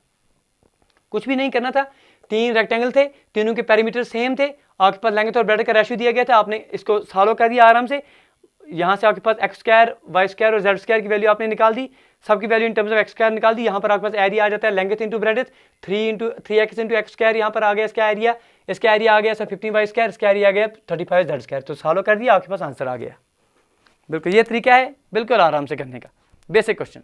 कुछ भी नहीं करना था, 3 रेक्टेंगल थे, तीनों के पैरामीटर सेम थे, आपके पास लेंथ और ब्रेडथ का रेशियो दिया गया था, आपने इसको सॉल्व कर दिया आराम से। यहाँ से आपके पास x स्क्वायर y स्क्वायर और z स्क्वायर की वैल्यू आपने निकाल दी, सबकी value in terms of x square निकाल दी। यहाँ पर आपके पास एरिया आ जाता है length into breadth 3x into x square, यहाँ पर आ गया इसका एरिया आ गया सर 15y स्क्वायर, इसका एरिया आ गया 35z स्क्वायर, तो सॉल्व कर दिया, आपके पास आंसर आ गया। बिल्कुल ये तरीका है बिल्कुल आराम से करने का। बेसिक क्वेश्चन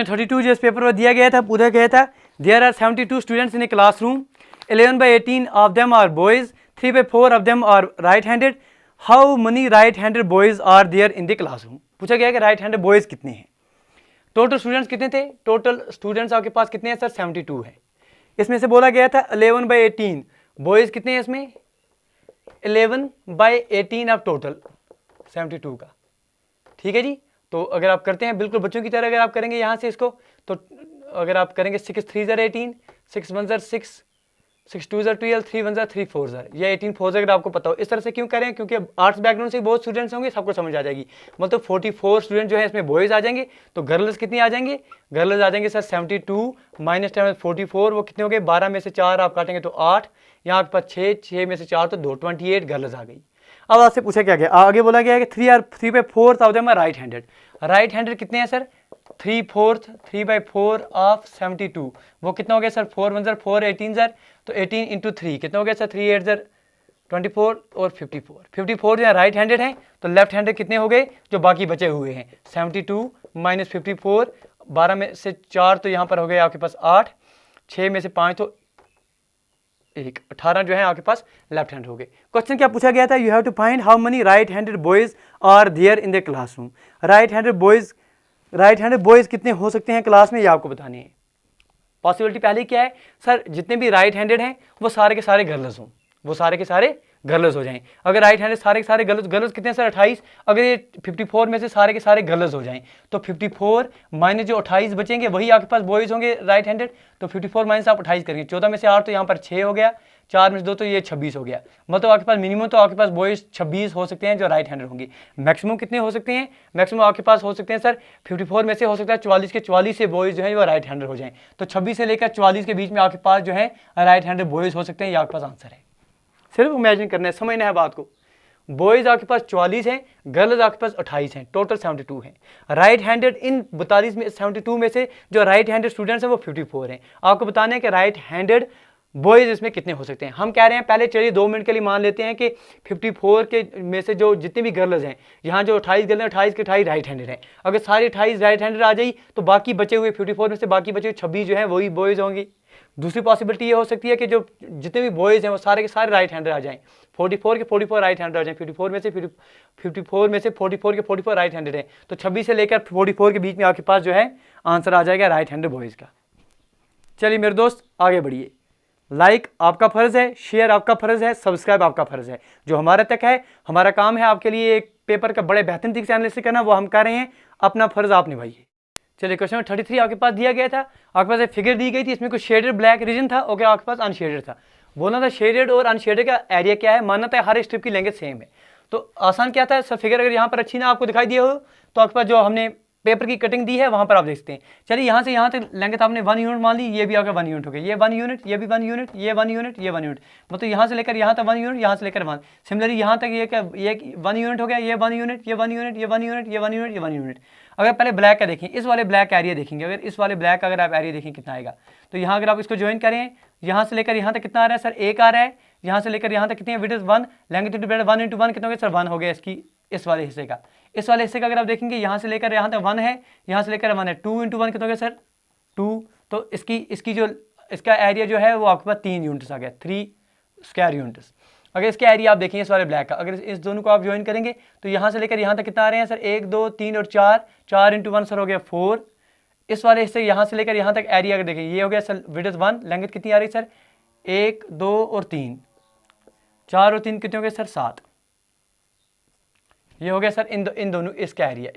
32 जो इस पेपर में दिया गया था, पूछा गया था, there are 72 students in a classroom, 11/18 of them are boys, 3/4 of them are right handed, how many right handed boys are there in the classroom. पूछा गया कि राइट हैंडेड बॉयज कितने हैं, टोटल स्टूडेंट्स कितने थे, टोटल स्टूडेंट्स आपके पास कितने हैं सर 72 है। इसमें से बोला गया था 11/18 बॉयज कितने हैं, इसमें 11/18 ऑफ टोटल 72 का, ठीक है जी। तो अगर आप करते हैं बिल्कुल बच्चों की तरह, अगर आप करेंगे यहाँ से इसको, तो अगर आप करेंगे 6 3 18, 6 1 6, 6 2 12, 3 1 3 4 या 18 4 अगर आपको पता हो। इस तरह से क्यों करें, क्योंकि आर्ट्स बैकग्राउंड से बहुत स्टूडेंट्स होंगे, सबको समझ आ जाएगी। मतलब 44 स्टूडेंट जो है इसमें बॉयज़ आ जाएंगे, तो गर्ल्स कितनी आ जाएंगे, गर्ल्स आ जाएंगे सर 72 माइनस 44, वो कितने हो गए, 12 में से 4 आप काटेंगे तो 8, यहाँ आपके पास 6 में से 4 तो 2, 28 गर्ल्स आ गई। अब आपसे पूछा क्या गया, आगे बोला गया है कि 3/4 of them are right handed. Right handed कितने हैं सर, 3/4 ऑफ 72, वो कितना हो गया सर 4 1 4 18 तो 18 इंटू 3 कितना हो गया सर 3 8 24 और 54 जो है राइट हैंडेड हैं, तो लेफ्ट हैंडेड कितने हो गए जो बाकी बचे हुए हैं 72 माइनस 54, 12 में से 4 तो यहाँ पर हो गए आपके पास 8, 6 में से 5 तो 1, 18 जो है आपके पास लेफ्ट हैंड हो गए। क्वेश्चन क्या पूछा गया था, you have to find how many right handed boys are there in the classroom. Right handed boys कितने हो सकते हैं क्लास में, ये आपको बतानी है। पॉसिबिलिटी पहले क्या है सर, जितने भी राइट हैंडेड हैं वो सारे के सारे गर्ल्स हों, वो सारे के सारे गर्ल्स हो जाएं। अगर राइट हैंडेड सारे के सारे गर्ल्स कितने सर 28, अगर ये 54 में से सारे के सारे गर्ल्स हो जाएं तो 54 माइनस जो 28 बचेंगे वही आपके पास बॉयज होंगे राइट हैंडेड। तो 54 माइनस आप 28 करेंगे, 14 में से 8 तो यहाँ पर 6 हो गया, 4 में से 2 तो ये 26 हो गया। मतलब आपके पास मिनिमम तो आपके पास बॉयज 26 हो सकते हैं जो राइट हैंडेड होंगे। मैक्सिमम कितने हो सकते हैं? मैक्सिमम आपके पास हो सकते हैं सर 54 में से हो सकता है 44 के 44 से बॉयज जो है वो राइट हैंडेड हो जाएं। तो 26 से लेकर 44 के बीच में आपके पास जो है राइट हैंडेड बॉयज हो सकते हैं। ये आपके पास आंसर है। सिर्फ इमेजिन करना है, समझना है बात को। बॉयज आपके पास 44 हैं, गर्ल्स आपके पास 28 हैं, टोटल 72 हैं। राइट हैंडेड इन 42 में 72 में से जो राइट हैंडेड स्टूडेंट्स हैं वो 54 हैं। आपको बताना है कि राइट हैंडेड बॉयज इसमें कितने हो सकते हैं। हम कह रहे हैं पहले चलिए 2 मिनट के लिए मान लेते हैं कि 54 के में से जो जितने भी गर्ल्स हैं, यहाँ जो 28 गर्ल्स हैं 28 के 28 राइट हैंडेड हैं। अगर सारी 28 राइट हैंडेड आ जाए तो बाकी बचे हुए 54 में से बाकी बचे हुए 26 जो हैं वही बॉयज होंगी। दूसरी पॉसिबिलिटी ये हो सकती है कि जो जितने भी बॉयज हैं वो सारे के सारे राइट हैंडर आ जाएं। 44 के 44 राइट हैंडर आ जाएं। 54 में से 44 के 44 राइट हैंडेड हैं। तो 26 से लेकर 44 के बीच में आपके पास जो है आंसर आ जाएगा राइट हैंडर बॉयज का। चलिए मेरे दोस्त आगे बढ़िए। लाइक आपका फ़र्ज़ है, शेयर आपका फ़र्ज़ है, सब्सक्राइब आपका फ़र्ज़ है। जो हमारे तक है, हमारा काम है आपके लिए एक पेपर का बड़े बेहतरीन तरीके से एनालिसिस करना, वो हम कर रहे हैं। अपना फ़र्ज़ आप निभाइए। चलिए क्वेश्चन 33 आपके पास दिया गया था। आपके पास एक फिगर दी गई थी, इसमें कुछ शेडेड ब्लैक रीजन था और क्या आपके पास अनशेडेड था। बोलना था शेडेड और अनशेडेड का एरिया क्या है, मानना था हर स्ट्रिप की लेंथ सेम है। तो आसान क्या था सर, फिगर अगर यहाँ पर अच्छी ना आपको दिखाई दिया हो तो आपके पास जो हमने पेपर की कटिंग दी है वहाँ पर आप देखते हैं। चलिए यहाँ से यहाँ तक लेंथ आपने 1 यूनिट मान ली, ये भी आपका 1 यूनिट हो गया, ये 1 यूनिट, ये भी 1 यूनिट, ये 1 यूनिट, ये 1 यूनिट। मतलब यहाँ से लेकर यहाँ तक 1 यूनिट, यहाँ से लेकर 1। सिमिलरली यहाँ तक ये 1 यूनिट हो गया, ये 1 यूनिट, ये 1 यूनिट, ये 1 यूनिट, ये 1 यूनिट, ये 1 यूनिट। अगर पहले ब्लैक का देखें, इस वाले ब्लैक का एरिया देखेंगे, अगर इस वाले ब्लैक का अगर आप एरिया देखें कितना आएगा, तो यहाँ अगर आप इसको ज्वाइन करें, यहाँ से लेकर यहाँ तक कितना आ रहा है सर 1 आ रहा है, यहाँ से लेकर यहाँ तक कितनी है width 1, length into breadth 1 into 1 कितना हो गया सर 1 हो गया इसकी इस वाले हिस्से का। इस वाले हिस्से का अगर आप देखेंगे यहाँ से लेकर यहाँ तक 1 है, यहाँ से लेकर 1 है, 2 इंटू 1 कितना हो गया सर 2। तो इसकी जो इसका एरिया जो है वो आपके पास 3 यूनिट्स आ गया, 3 स्क्वायर यूनिट्स। अगर इसका एरिया आप देखेंगे इस वाले ब्लैक का, अगर इस दोनों को आप ज्वाइन करेंगे तो यहाँ से लेकर यहाँ तक कितना आ रहे हैं सर 1 2 3 और 4, 4 इंटू 1 सर हो गया 4। इस वाले हिस्से यहाँ से लेकर यहाँ तक एरिया अगर देखेंगे ये हो गया सर विड्थ 1, लेंथ कितनी आ रही सर 1 2 और 3, 4 और 3 कितने हो गए सर 7। ये हो गया सर इन दोनों इसका एरिया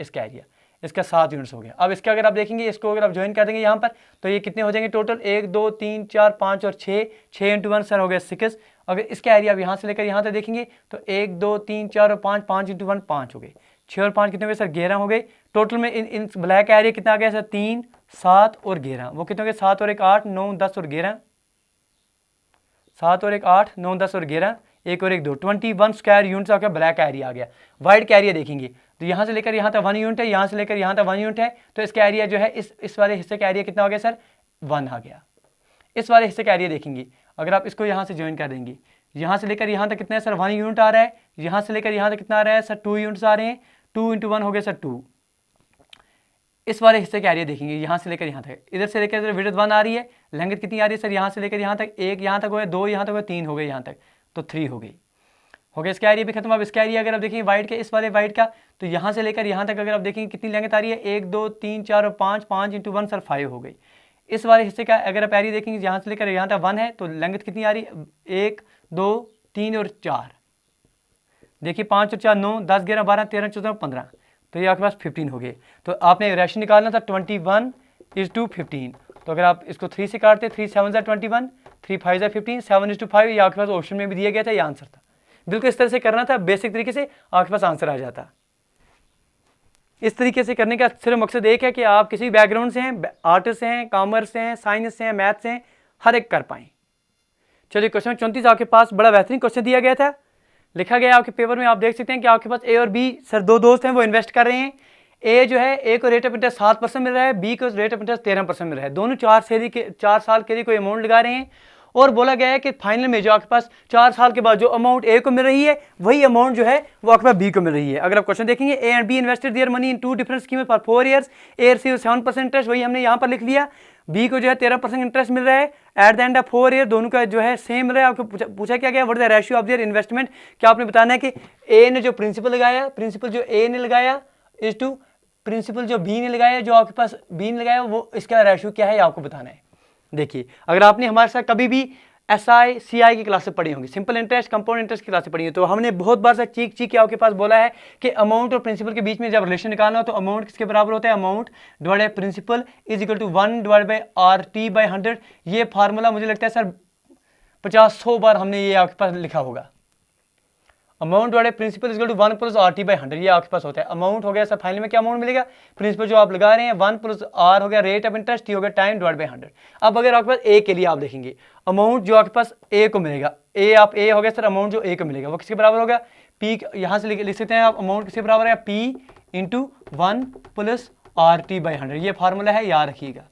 इसका 7 यूनिट्स हो गया। अब इसका अगर आप देखेंगे इसको अगर आप ज्वाइन कर देंगे यहाँ पर तो ये कितने हो जाएंगे टोटल 1 2 3 4 5 और 6, 6 इंटू 1 सर हो गया 6। अगर इसका एरिया आप यहाँ से लेकर यहाँ तक देखेंगे तो 1 2 3 4 और 5, 5 इंटू 1 5 हो गए, 6 और 5 कितने हो गए सर 11 हो गए। टोटल में इन ब्लैक का एरिया कितना आ गया सर 3 7 और 11, वो कितने हो गए 7 और 1 8 9 10 और 11, 7 और 1 8 9 10 और 11, 1 और 1 2, 21 स्क्वायर यूनिट्स आपका ब्लैक का एरिया आ गया। वाइट का एरिया देखेंगे तो यहाँ से लेकर यहाँ तक 1 यूनिट है, यहाँ से लेकर यहाँ तक 1 यूनिट है, तो इसका एरिया जो है इस वाले हिस्से का एरिया कितना हो गया सर 1 आ गया। इस वाले हिस्से का एरिया देखेंगे अगर आप इसको यहाँ से ज्वाइन कर देंगे, यहाँ से लेकर यहाँ तक कितना है सर 1 यूनिट आ रहा है, यहाँ से लेकर यहाँ तक कितना आ रहा है सर 2 यूनिट्स आ रहे हैं, 2 इंटू 1 हो गया सर 2। इस वाले हिस्से का एरिया देखेंगे यहाँ से लेकर यहाँ तक, इधर से लेकर विड्थ 1 आ रही है, लेंथ कितनी आ रही है सर यहाँ से लेकर यहाँ तक 1 यहाँ तक हो गया, 2 यहाँ तक हो गया, 3 हो गए यहाँ तक, तो 3 हो गई। हो गया इसका एरिया भी खत्म। अब इसका एरिया अगर आप देखेंगे वाइट के इस वाले वाइट का तो यहाँ से लेकर यहाँ तक अगर आप देखेंगे कितनी लेंथ आ रही है 1 2 3 4 और 5, 5 इंटू 1 सर 5 हो गई। इस वाले हिस्से का अगर आप एरिया देखेंगे यहाँ से लेकर यहाँ तक 1 है तो लेंथ कितनी आ रही है 1 2 3 और 4, देखिए 5 और 4 9 10 11 12 13 14 15, तो ये आपके पास 15 हो गए। तो आपने रेशो निकालना था 21:15। तो अगर आप इसको 3 से काटते 3 7 21, 3 5 15, 7:5, ये आपके पास ऑप्शन में भी दिया गया था, ये आंसर था। बिल्कुल इस तरह से करना था, बेसिक तरीके से आपके पास आंसर आ जाता। इस तरीके से करने का सिर्फ मकसद एक है कि आप किसी बैकग्राउंड से हैं, आर्ट्स से हैं, कॉमर्स से हैं, साइंस से हैं, मैथ से हैं, हर एक कर पाएँ। चलिए क्वेश्चन 34 आपके पास बड़ा बेहतरीन क्वेश्चन दिया गया था, लिखा गया आपके पेपर में। आप देख सकते हैं कि आपके पास ए और बी सर 2 दोस्त हैं, वो इन्वेस्ट कर रहे हैं। ए जो है ए को रेट ऑफ इंटरेस्ट 7% मिल रहा है, बी को रेट ऑफ इंटरेस्ट 13% मिल रहा है। दोनों 4 साल के लिए कोई अमाउंट लगा रहे हैं और बोला गया है कि फाइनल में जो आपके पास 4 साल के बाद जो अमाउंट ए को मिल रही है वही अमाउंट जो है वो आपके पास बी को मिल रही है। अगर आप क्वेश्चन देखेंगे A and be invested their money in 2 different scheme for 4 years, A receive 7% interest, वही हमने यहाँ पर लिख लिया। बी को जो है 13% इंटरेस्ट मिल रहा है at the end of 4 year, दोनों का जो है सेम मिल रहा है। आपको पूछा क्या गया what is the ratio of their investment, क्या आपने बताना है कि ए ने जो प्रिंसिपल लगाया, प्रिंसिपल जो ए ने लगाया इज टू प्रिंसिपल जो बी ने लगाया, जो आपके पास बी ने लगाया वो इसका रेशियो क्या है आपको बताना है। देखिए अगर आपने हमारे साथ कभी भी SI CI की क्लासेस पढ़ी होंगी, सिंपल इंटरेस्ट कंपाउंड इंटरेस्ट की क्लासेस पढ़ी है। तो हमने बहुत बार से चीख के आपके पास बोला है कि अमाउंट और प्रिंसिपल के बीच में जब रिलेशन निकालना हो तो अमाउंट किसके बराबर होता है, amount divide by principal is equal to 1 divide by RT/100। ये फार्मूला मुझे लगता है सर 50-100 बार हमने ये आपके पास लिखा होगा। Amount divide principal equal to 1 plus RT/100, ये आपके पास होता है। अमाउंट हो गया सर, फाइनल में क्या अमाउंट मिलेगा, प्रिंसिपल जो आप लगा रहे हैं 1 प्लस R हो गया रेट ऑफ इंटरेस्ट, T हो गया टाइम डिवाइड बाय 100। अब अगर आपके पास A के लिए आप देखेंगे अमाउंट जो आपके पास A को मिलेगा, A हो गया सर, अमाउंट जो A को मिलेगा वो किसके बराबर होगा, P, यहाँ से लिख सकते हैं आप अमाउंट किसके बराबर है, P इंटू 1 प्लस RT/100। ये फार्मूला है, याद रखिएगा।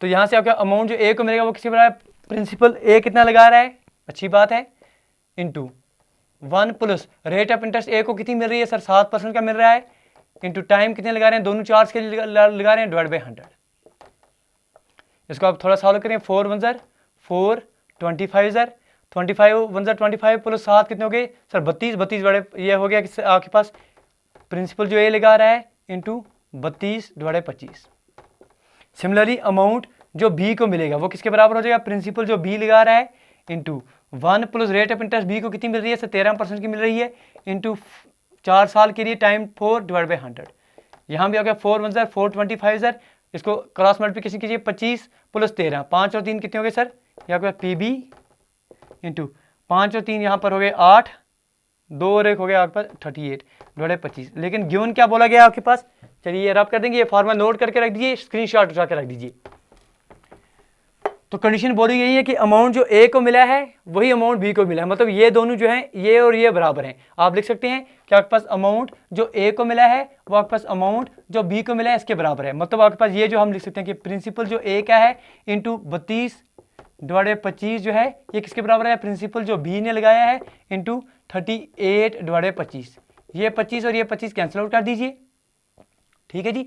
तो यहाँ से आपका अमाउंट जो A को मिलेगा वो किसके बराबर है, प्रिंसिपल A कितना लगा रहा है, अच्छी बात है, into 1 plus rate of interest A को कितनी मिल रही है सर, 7% का मिल रहा है, इंटू टाइम कितने लगा रहे हैं, दोनों चार्ज के लिए लगा रहे हैं, डिवाइड बाय 100। इसको आप थोड़ा सॉल्व करें, 4 1 ज़र 4, 25 ज़र 25 1 ज़र 25 प्लस 7 कितने हो गए सर, 32 बड़े, ये हो गया कि आपके पास प्रिंसिपल जो A लगा रहा है into 32 divide by 25। Similarly amount जो B को मिलेगा वो किसके बराबर हो जाएगा, प्रिंसिपल जो B लगा रहा है into 1 plus rate of interest B को कितनी मिल रही है सर, 13% की मिल रही है, इंटू 4 साल के लिए टाइम 4 डिवाइड बाय 100। यहाँ भी हो गया 4 1 ज़र 4 25 ज़र, इसको क्रॉस मल्टीप्लिकेशन कीजिए, 25 प्लस 13, 5 और 3 कितने हो गए सर, यहाँ पे PB इंटू 5 और 3 यहाँ पर हो गए 8, 2 और 1 हो गया आपके पास 38 डिवाइड बाय 25। लेकिन गिवन क्या बोला गया आपके पास, चलिए रब कर देंगे, ये फॉर्मूला नोट करके रख दीजिए, स्क्रीनशॉट उठा के रख दीजिए। तो कंडीशन बोली गई है कि अमाउंट जो A को मिला है वही अमाउंट B को मिला है, मतलब ये दोनों जो हैं ये और ये बराबर हैं। आप लिख सकते हैं कि आपके पास अमाउंट जो A को मिला है वो आपके पास अमाउंट जो B को मिला है इसके बराबर है। मतलब आपके पास ये जो हम लिख सकते हैं कि प्रिंसिपल जो A का है इंटू 32 डिवाइड बाय 25 जो है ये किसके बराबर है, प्रिंसिपल जो B ने लगाया है इंटू 38 डिवाइड बाय 25। ये 25 और ये 25 कैंसिल आउट कर दीजिए, ठीक है जी।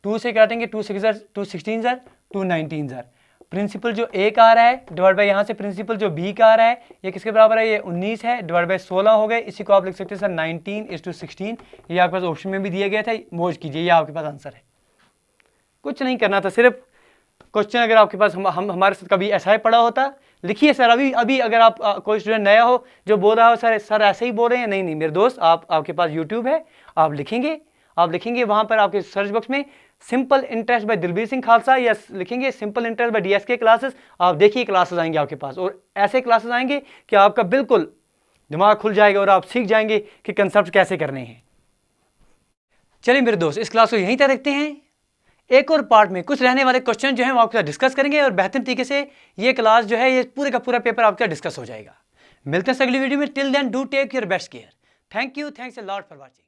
2 से काटेंगे, 2 6 ज़र 2 16 ज़र 2 19 ज़र। प्रिंसिपल जो A का आ रहा है डिवाइड बाय यहाँ से प्रिंसिपल जो B का आ रहा है ये किसके बराबर है, ये 19 है, डिवाइड बाय 16 हो गए। इसी को आप लिख सकते हैं सर 19:16, ये आपके पास ऑप्शन में भी दिया गया था, मौज कीजिए, ये आपके पास आंसर है। कुछ नहीं करना था, सिर्फ क्वेश्चन अगर आपके पास हमारे साथ कभी ऐसा ही पड़ा होता, लिखिए सर। अभी अगर आप कोई स्टूडेंट नया हो जो बोल रहा हो सर ऐसे ही बोल रहे हैं, नहीं मेरे दोस्त, आपके पास यूट्यूब है, आप लिखेंगे वहाँ पर आपके सर्च बॉक्स में simple interest by Dilbir Singh Khalsa या लिखेंगे simple interest by DSK classes, आप देखिए क्लासेस आएंगे आपके पास, और ऐसे क्लासेस आएंगे कि आपका बिल्कुल दिमाग खुल जाएगा और आप सीख जाएंगे कि कंसेप्ट कैसे करने हैं। चलिए मेरे दोस्त, इस क्लास को यहीं तक रखते हैं। एक और पार्ट में कुछ रहने वाले क्वेश्चन जो हैं वो आपके साथ डिस्कस करेंगे और बेहतरीन तरीके से ये क्लास जो है ये पूरे का पूरा पेपर आपका डिस्कस हो जाएगा। मिलते हैं अगली वीडियो में, till then do take your best care. Thank you, thanks a lot for watching.